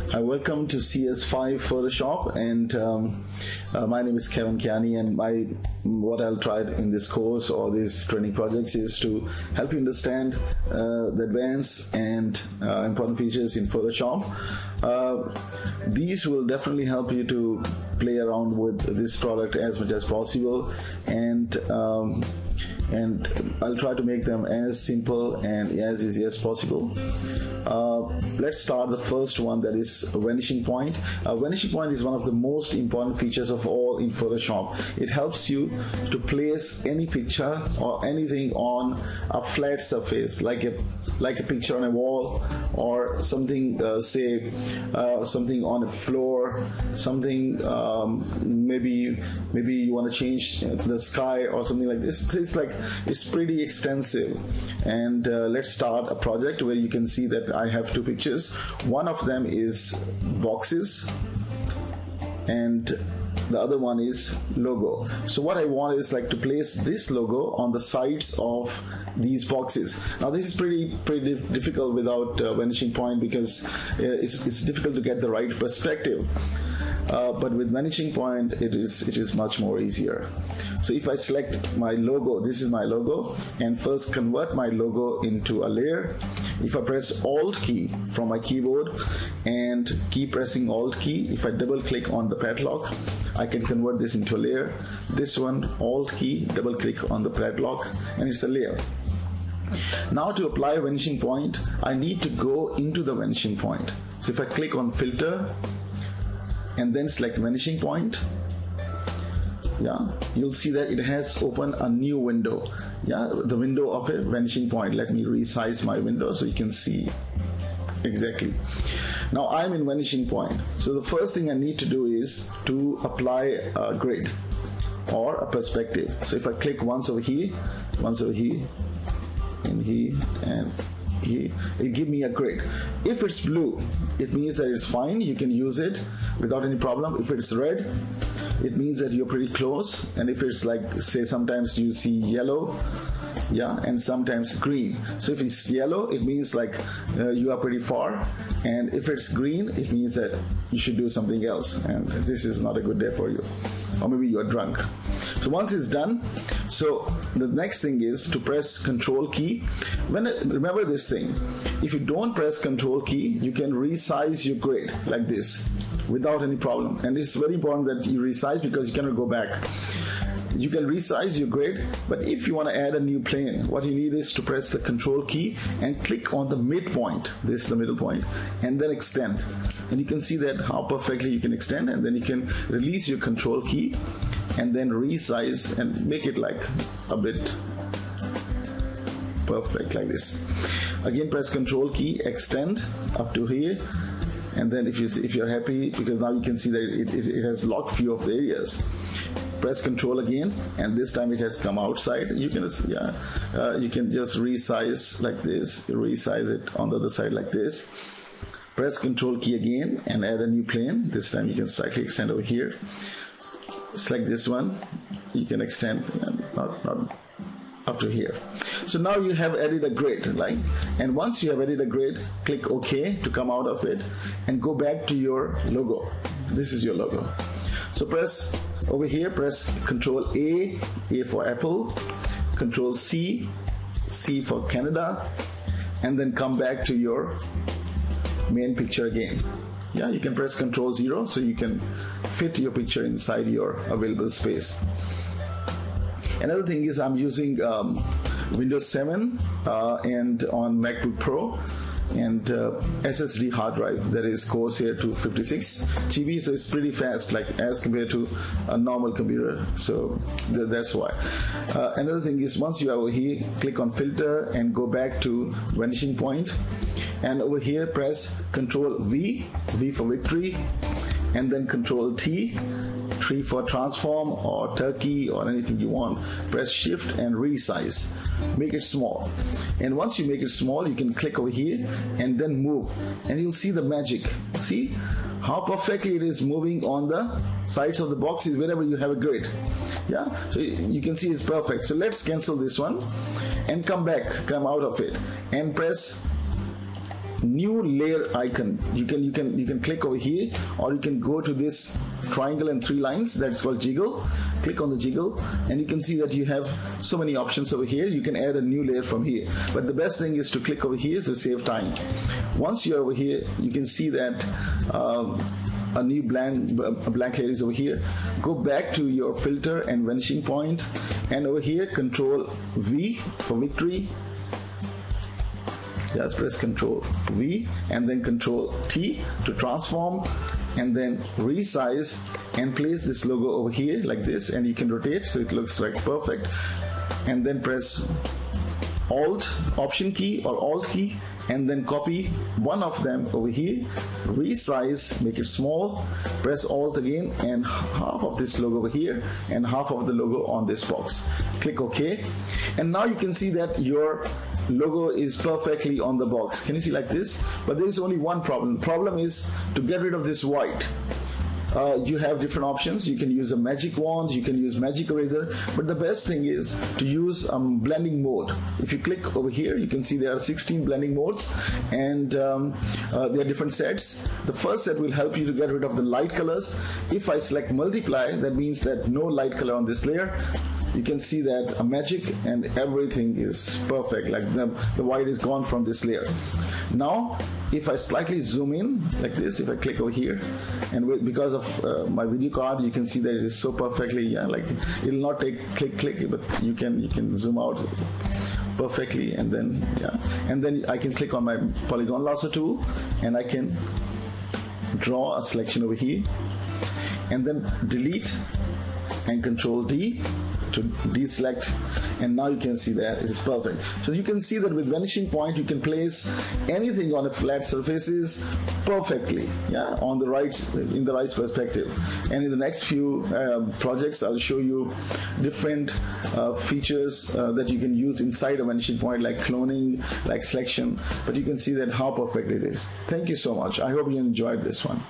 Hi, welcome to CS5 Photoshop, and my name is Kevin Kiani, and what I'll try in this course or these training projects is to help you understand the advanced and important features in Photoshop. These will definitely help you to play around with this product as much as possible, and I'll try to make them as simple and as easy as possible. Let's start the first one, that is Vanishing Point. Vanishing Point is one of the most important features of all in Photoshop. It helps you to place any picture or anything on a flat surface, like a picture on a wall, or something, something on a floor, something maybe you want to change the sky or something like this. It's pretty extensive, and let's start a project where you can see that I have two pictures. One of them is boxes and the other one is logo. So what I want is to place this logo on the sides of these boxes. Now this is pretty difficult without Vanishing Point, because it's difficult to get the right perspective. But with Vanishing Point, it is much more easier. So if I select my logo, this is my logo, and first convert my logo into a layer. If I press Alt key from my keyboard and keep pressing Alt key, if I double click on the padlock, I can convert this into a layer. This one, Alt key, double click on the padlock, and it's a layer. Now to apply Vanishing Point, I need to go into the Vanishing Point. So if I click on Filter and then select Vanishing Point, you'll see that it has opened a new window. The window of a Vanishing Point. Let me resize my window so you can see exactly. Now I'm in Vanishing Point. So the first thing I need to do is to apply a grid or a perspective. So if I click once over here, and here, and here, it'll give me a grid. If it's blue, it means that it's fine, you can use it without any problem. If it's red, it means that you're pretty close. And if it's say sometimes you see yellow, and sometimes green. So if it's yellow, it means you are pretty far, and if it's green, it means that you should do something else, and this is not a good day for you, or maybe you are drunk. So once it's done, so the next thing is to press Control key. Remember this thing, if you don't press Control key, you can resize your grid like this without any problem, and it's very important that you resize, because you cannot go back. You can resize your grid, but if you want to add a new plane, what you need is to press the Control key and click on the midpoint. This is the middle point, and then extend. And you can see that how perfectly you can extend, and then you can release your Control key and then resize and make it a bit perfect like this. Again, press Control key, extend up to here, and then if you're happy, because now you can see that it has locked few of the areas. Press Control again, and this time it has come outside. You can you can just resize like this, resize it on the other side like this. Press Control key again and add a new plane. This time you can slightly extend over here. Select this one, you can extend, and not up to here. So now you have added a grid, right? And once you have added a grid, click OK to come out of it and go back to your logo. This is your logo. So press over here, press Control A for Apple, Control C for Canada, and then come back to your main picture again. You can press Control 0 so you can fit your picture inside your available space. Another thing is I'm using Windows 7 and on MacBook Pro, and SSD hard drive, that is Corsair 256 GB, so it's pretty fast, as compared to a normal computer. So that's why. Another thing is, once you are over here, click on Filter and go back to Vanishing Point, and over here press Control V for victory, and then Control T, tree for transform or turkey or anything you want. Press Shift and resize. Make it small. And once you make it small, you can click over here and then move. And you'll see the magic. See how perfectly it is moving on the sides of the boxes wherever you have a grid. Yeah, so you can see it's perfect. So let's cancel this one and come out of it and press new layer icon. You can click over here, or you can go to this triangle and 3 lines that's called jiggle. Click on the jiggle and you can see that you have so many options over here. You can add a new layer from here, but the best thing is to click over here to save time. Once you're over here, you can see that a new blank layer is over here. Go back to your filter and vanishing point, and over here Control V for victory. Just press Control V and then Control T to transform, and then resize and place this logo over here like this, and you can rotate so it looks like perfect. And then press Option key or Alt key and then copy one of them over here, resize, make it small, press Alt again, and half of this logo over here and half of the logo on this box. Click OK, and now you can see that your logo is perfectly on the box. Can you see like this? But there is only one problem. The problem is to get rid of this white. You have different options. You can use a magic wand, you can use magic eraser, but the best thing is to use blending mode. If you click over here, you can see there are 16 blending modes, and there are different sets. The first set will help you to get rid of the light colors. If I select multiply, that means that no light color on this layer. You can see that a magic and everything is perfect, like the white is gone from this layer. Now if I slightly zoom in like this, if I click over here, and because of my video card, you can see that it is so perfectly, like it will not take click, but you can zoom out perfectly, and then I can click on my polygon lasso tool and I can draw a selection over here, and then delete and Control D to deselect, and now you can see that it is perfect. So you can see that with Vanishing Point you can place anything on a flat surfaces perfectly, on the right, in the right perspective. And in the next few projects I'll show you different features that you can use inside a Vanishing Point, like cloning, like selection, but you can see that how perfect it is. Thank you so much. I hope you enjoyed this one.